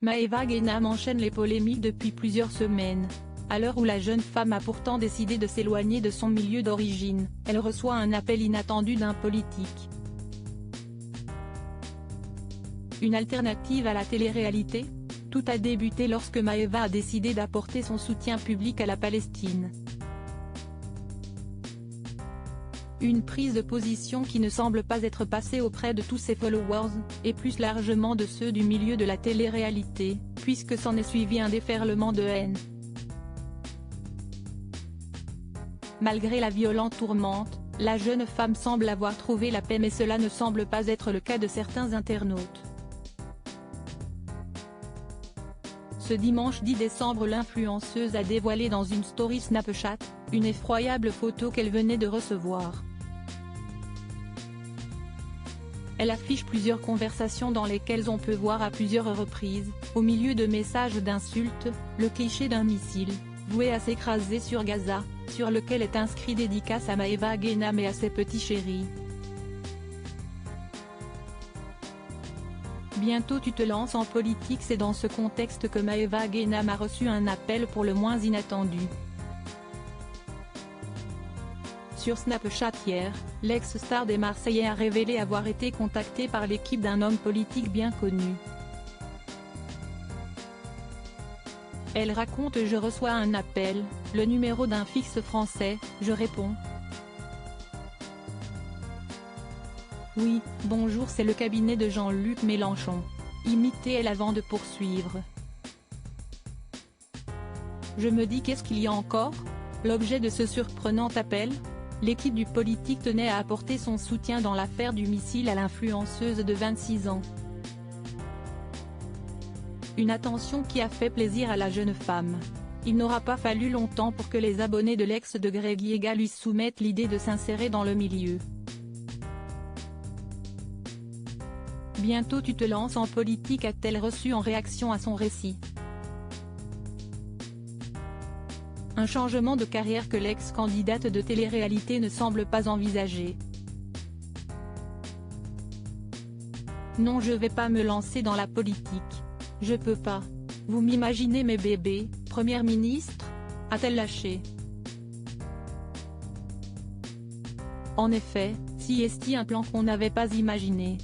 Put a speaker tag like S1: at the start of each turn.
S1: Maeva Guénam enchaîne les polémiques depuis plusieurs semaines. À l'heure où la jeune femme a pourtant décidé de s'éloigner de son milieu d'origine, elle reçoit un appel inattendu d'un politique. Une alternative à la télé-réalité ? Tout a débuté lorsque Maeva a décidé d'apporter son soutien public à la Palestine. Une prise de position qui ne semble pas être passée auprès de tous ses followers, et plus largement de ceux du milieu de la télé-réalité, puisque s'en est suivi un déferlement de haine. Malgré la violente tourmente, la jeune femme semble avoir trouvé la paix, mais cela ne semble pas être le cas de certains internautes. Ce dimanche 10 décembre, l'influenceuse a dévoilé dans une story Snapchat, une effroyable photo qu'elle venait de recevoir. Elle affiche plusieurs conversations dans lesquelles on peut voir à plusieurs reprises, au milieu de messages d'insultes, le cliché d'un missile, voué à s'écraser sur Gaza, sur lequel est inscrit dédicace à Maeva Guénam et à ses petits chéris. Bientôt tu te lances en politique. C'est dans ce contexte que Maeva Guénam a reçu un appel pour le moins inattendu. Sur Snapchat hier, l'ex-star des Marseillais a révélé avoir été contactée par l'équipe d'un homme politique bien connu. Elle raconte: je reçois un appel, le numéro d'un fixe français, je réponds. Oui, bonjour, c'est le cabinet de Jean-Luc Mélenchon. Imitez-elle avant de poursuivre. Je me dis, qu'est-ce qu'il y a encore ? L'objet de ce surprenant appel ? L'équipe du politique tenait à apporter son soutien dans l'affaire du missile à l'influenceuse de 26 ans. Une attention qui a fait plaisir à la jeune femme. Il n'aura pas fallu longtemps pour que les abonnés de l'ex de Greg Yega lui soumettent l'idée de s'insérer dans le milieu. Bientôt tu te lances en politique, a-t-elle reçu en réaction à son récit. Un changement de carrière que l'ex-candidate de télé-réalité ne semble pas envisager. Non, je vais pas me lancer dans la politique. Je peux pas. Vous m'imaginez mes bébés, Première ministre ? A-t-elle lâché. En effet, si est un plan qu'on n'avait pas imaginé.